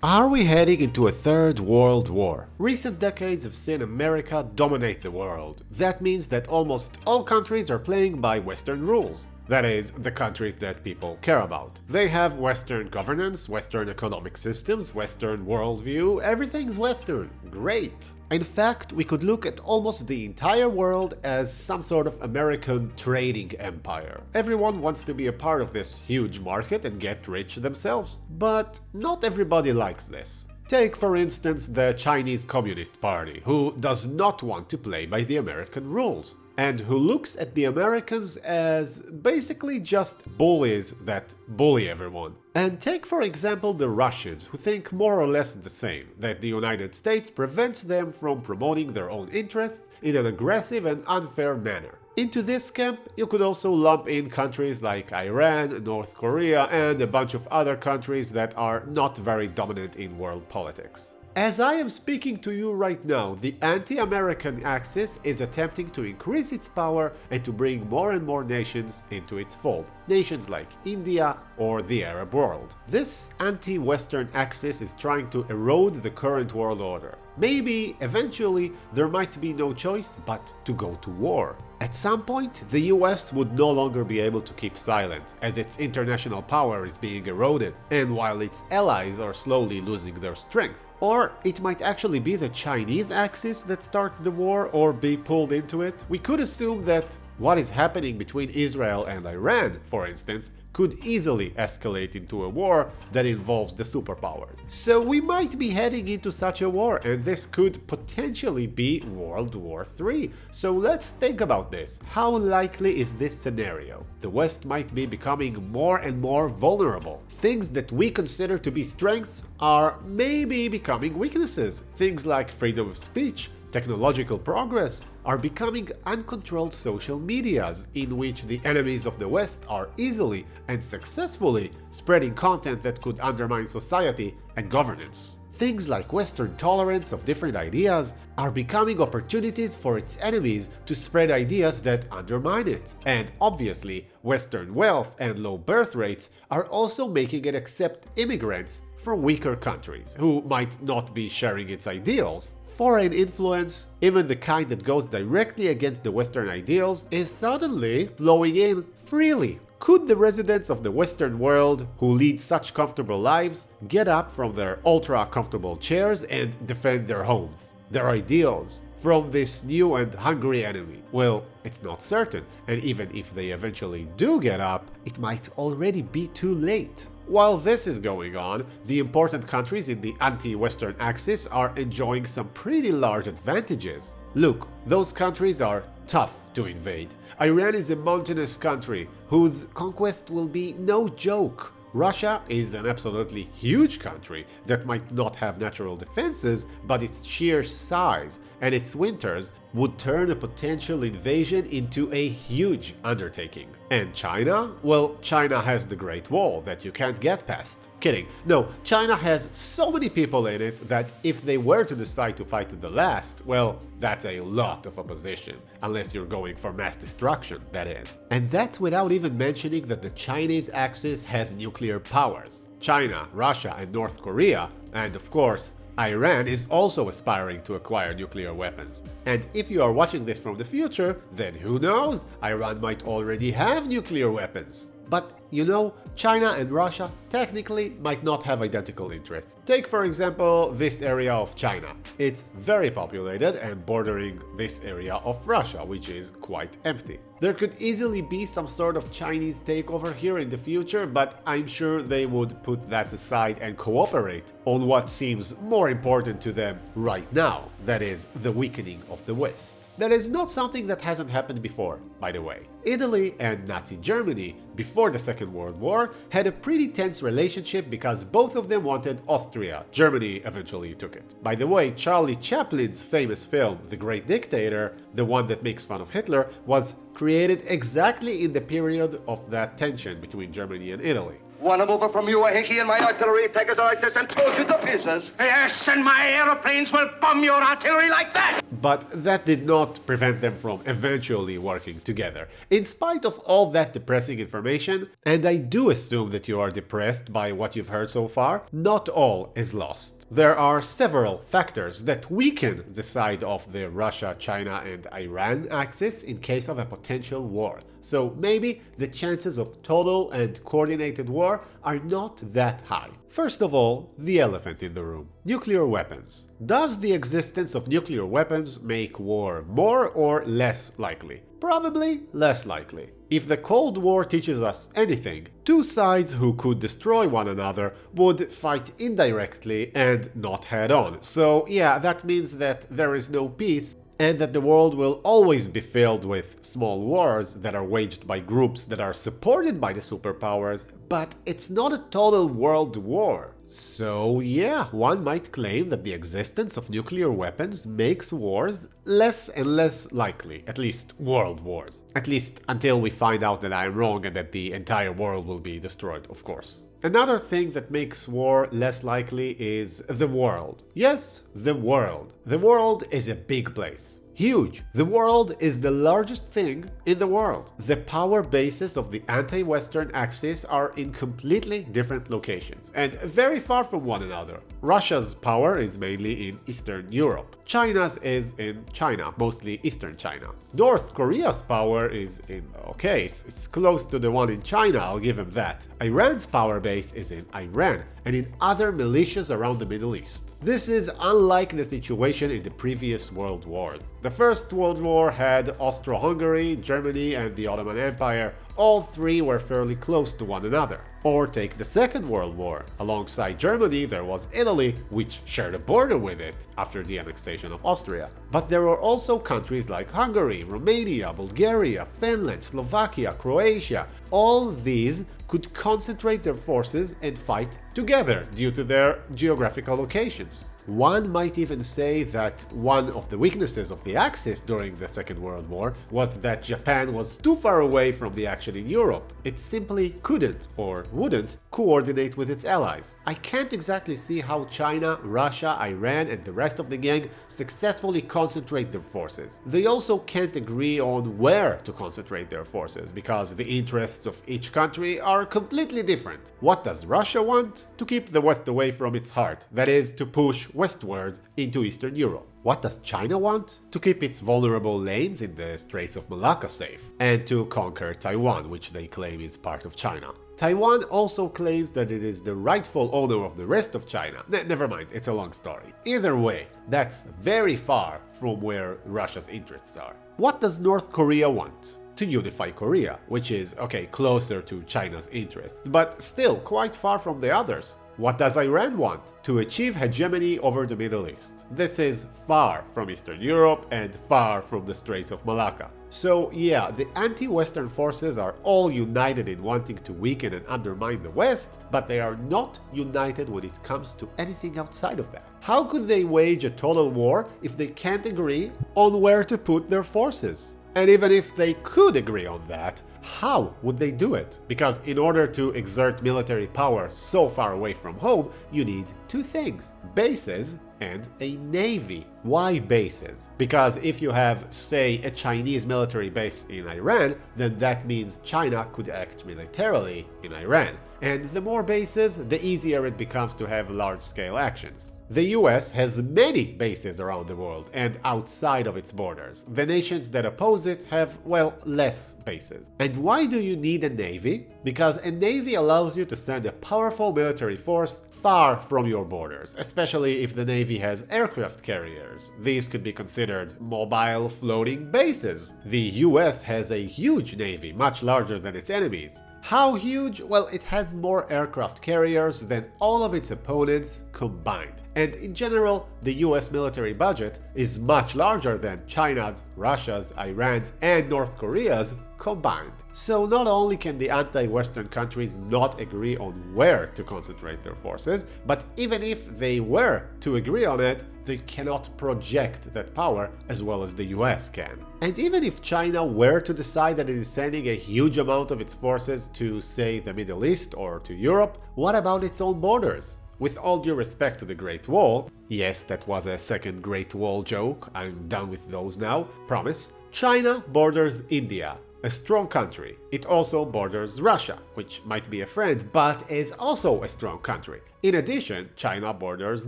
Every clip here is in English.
Are we heading into a third world war? Recent decades have seen America dominate the world. That means that almost all countries are playing by Western rules. That is, the countries that people care about. They have Western governance, Western economic systems, Western worldview, everything's Western. Great! In fact, we could look at almost the entire world as some sort of American trading empire. Everyone wants to be a part of this huge market and get rich themselves. But not everybody likes this. Take, for instance, the Chinese Communist Party, who does not want to play by the American rules, and who looks at the Americans as basically just bullies that bully everyone. And take, for example, the Russians, who think more or less the same, that the United States prevents them from promoting their own interests in an aggressive and unfair manner. Into this camp, you could also lump in countries like Iran, North Korea, and a bunch of other countries that are not very dominant in world politics. As I am speaking to you right now, the anti-American axis is attempting to increase its power and to bring more and more nations into its fold. Nations like India or the Arab world. This anti-Western axis is trying to erode the current world order. Maybe, eventually, there might be no choice but to go to war. At some point, the US would no longer be able to keep silent, as its international power is being eroded, and while its allies are slowly losing their strength. Or it might actually be the Chinese axis that starts the war or be pulled into it. We could assume that what is happening between Israel and Iran, for instance, could easily escalate into a war that involves the superpowers. So we might be heading into such a war, and this could potentially be World War III. So let's think about this. How likely is this scenario? The West might be becoming more and more vulnerable. Things that we consider to be strengths are maybe becoming weaknesses. Things like freedom of speech, technological progress, are becoming uncontrolled social medias in which the enemies of the West are easily and successfully spreading content that could undermine society and governance. Things like Western tolerance of different ideas are becoming opportunities for its enemies to spread ideas that undermine it. And obviously, Western wealth and low birth rates are also making it accept immigrants from weaker countries who might not be sharing its ideals. Foreign influence, even the kind that goes directly against the Western ideals, is suddenly flowing in freely. Could the residents of the Western world, who lead such comfortable lives, get up from their ultra-comfortable chairs and defend their homes, their ideals, from this new and hungry enemy? Well, it's not certain, and even if they eventually do get up, it might already be too late. While this is going on, the important countries in the anti-Western axis are enjoying some pretty large advantages. Look, those countries are tough to invade. Iran is a mountainous country whose conquest will be no joke. Russia is an absolutely huge country that might not have natural defenses, but its sheer size and its winters would turn a potential invasion into a huge undertaking. And China? Well, China has the Great Wall that you can't get past. Kidding. No, China has so many people in it that if they were to decide to fight to the last, well, that's a lot of opposition. Unless you're going for mass destruction, that is. And that's without even mentioning that the Chinese axis has nuclear powers. China, Russia, and North Korea, and of course, Iran is also aspiring to acquire nuclear weapons. And if you are watching this from the future, then who knows? Iran might already have nuclear weapons. But, you know, China and Russia technically might not have identical interests. Take, for example, this area of China. It's very populated and bordering this area of Russia, which is quite empty. There could easily be some sort of Chinese takeover here in the future, but I'm sure they would put that aside and cooperate on what seems more important to them right now, that is, the weakening of the West. That is not something that hasn't happened before, by the way. Italy and Nazi Germany, before the Second World War, had a pretty tense relationship because both of them wanted Austria. Germany eventually took it. By the way, Charlie Chaplin's famous film, The Great Dictator, the one that makes fun of Hitler, was created exactly in the period of that tension between Germany and Italy. Want to move it from you, a Hickey, and my artillery take us all like this and toast you to pieces. Yes, and my aeroplanes will bomb your artillery like that! but that did not prevent them from eventually working together. In spite of all that depressing information, and I do assume that you are depressed by what you've heard so far, not all is lost. There are several factors that weaken the side of the Russia, China, and Iran axis in case of a potential war. So maybe the chances of total and coordinated war are not that high. First of all, the elephant in the room: nuclear weapons. Does the existence of nuclear weapons make war more or less likely? Probably less likely. If the Cold War teaches us anything, two sides who could destroy one another would fight indirectly and not head-on. So yeah, that means that there is no peace, and that the world will always be filled with small wars that are waged by groups that are supported by the superpowers, but it's not a total world war. So yeah, one might claim that the existence of nuclear weapons makes wars less and less likely, at least world wars. At least until we find out that I'm wrong and that the entire world will be destroyed, of course. Another thing that makes war less likely is the world. Yes, the world. The world is a big place. Huge. The world is the largest thing in the world. The power bases of the anti-Western axis are in completely different locations and very far from one another. Russia's power is mainly in Eastern Europe. China's is in China, mostly Eastern China. North Korea's power is in, okay, it's close to the one in China, I'll give him that. Iran's power base is in Iran and in other militias around the Middle East. This is unlike the situation in the previous world wars. The First World War had Austro-Hungary, Germany, and the Ottoman Empire. All three were fairly close to one another. Or take the Second World War. Alongside Germany, there was Italy, which shared a border with it after the annexation of Austria. But there were also countries like Hungary, Romania, Bulgaria, Finland, Slovakia, Croatia. All these could concentrate their forces and fight together due to their geographical locations. One might even say that one of the weaknesses of the Axis during the Second World War was that Japan was too far away from the action in Europe. It simply couldn't, or wouldn't, coordinate with its allies. I can't exactly see how China, Russia, Iran, and the rest of the gang successfully concentrate their forces. They also can't agree on where to concentrate their forces, because the interests of each country are completely different. What does Russia want? To keep the West away from its heart, that is, to push westward into Eastern Europe. What does China want? To keep its vulnerable lanes in the Straits of Malacca safe, and to conquer Taiwan, which they claim is part of China. Taiwan also claims that it is the rightful owner of the rest of China. Never mind, it's a long story. Either way, that's very far from where Russia's interests are. What does North Korea want? To unify Korea, which is, okay, closer to China's interests, but still quite far from the others. What does Iran want? To achieve hegemony over the Middle East. This is far from Eastern Europe and far from the Straits of Malacca. So yeah, the anti-Western forces are all united in wanting to weaken and undermine the West, but they are not united when it comes to anything outside of that. How could they wage a total war if they can't agree on where to put their forces? And even if they could agree on that, how would they do it? Because in order to exert military power so far away from home, you need two things: bases and a navy. Why bases? Because if you have, say, a Chinese military base in Iran, then that means China could act militarily in Iran. And the more bases, the easier it becomes to have large-scale actions. The US has many bases around the world and outside of its borders. The nations that oppose it have, well, less bases. And why do you need a navy? Because a navy allows you to send a powerful military force far from your borders, especially if the navy has aircraft carriers. These could be considered mobile floating bases. The US has a huge navy, much larger than its enemies. How huge? Well, it has more aircraft carriers than all of its opponents combined. And in general, the US military budget is much larger than China's, Russia's, Iran's, and North Korea's combined. So not only can the anti-Western countries not agree on where to concentrate their forces, but even if they were to agree on it, they cannot project that power as well as the US can. And even if China were to decide that it is sending a huge amount of its forces to, say, the Middle East or to Europe, what about its own borders? With all due respect to the Great Wall, yes, that was a second Great Wall joke, I'm done with those now, promise. China borders India, a strong country. It also borders Russia, which might be a friend, but is also a strong country. In addition, China borders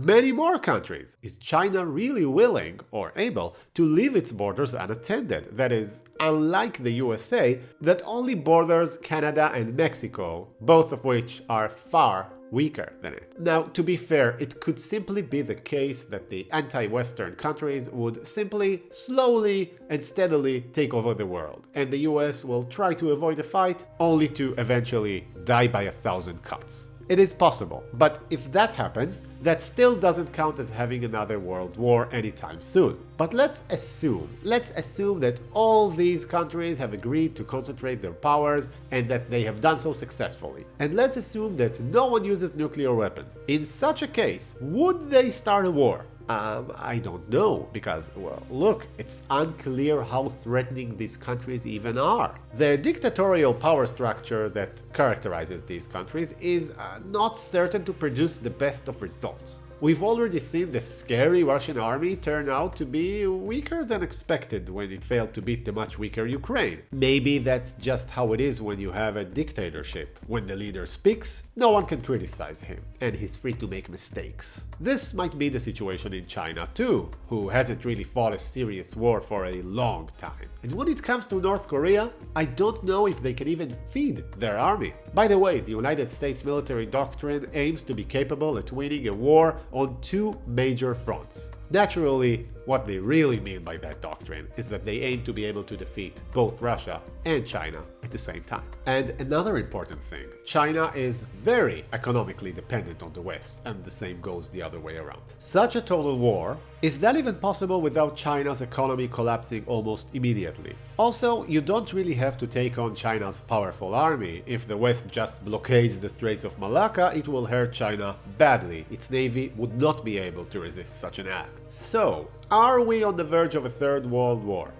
many more countries. Is China really willing or able to leave its borders unattended? That is, unlike the USA, that only borders Canada and Mexico, both of which are far weaker than it. Now, to be fair, it could simply be the case that the anti-Western countries would simply, slowly and steadily take over the world, and the US will try to avoid a fight, only to eventually die by 1,000 cuts. It is possible, but if that happens, that still doesn't count as having another world war anytime soon. But let's assume that all these countries have agreed to concentrate their powers and that they have done so successfully. And let's assume that no one uses nuclear weapons. In such a case, would they start a war? I don't know, because, well, look, it's unclear how threatening these countries even are. The dictatorial power structure that characterizes these countries is not certain to produce the best of results. We've already seen the scary Russian army turn out to be weaker than expected when it failed to beat the much weaker Ukraine. Maybe that's just how it is when you have a dictatorship. When the leader speaks, no one can criticize him, and he's free to make mistakes. This might be the situation in China too, who hasn't really fought a serious war for a long time. And when it comes to North Korea, I don't know if they can even feed their army. By the way, the United States military doctrine aims to be capable at winning a war on two major fronts. Naturally, what they really mean by that doctrine is that they aim to be able to defeat both Russia and China at the same time. And another important thing, China is very economically dependent on the West, and the same goes the other way around. Such a total war, is that even possible without China's economy collapsing almost immediately? Also, you don't really have to take on China's powerful army. If the West just blockades the Straits of Malacca, it will hurt China badly. Its navy would not be able to resist such an act. So, are we on the verge of a third world war?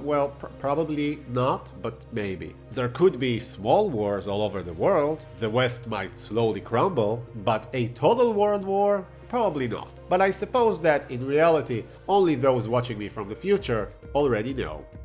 Well, probably not, but maybe. There could be small wars all over the world, the West might slowly crumble, but a total world war? Probably not. But I suppose that in reality, only those watching me from the future already know.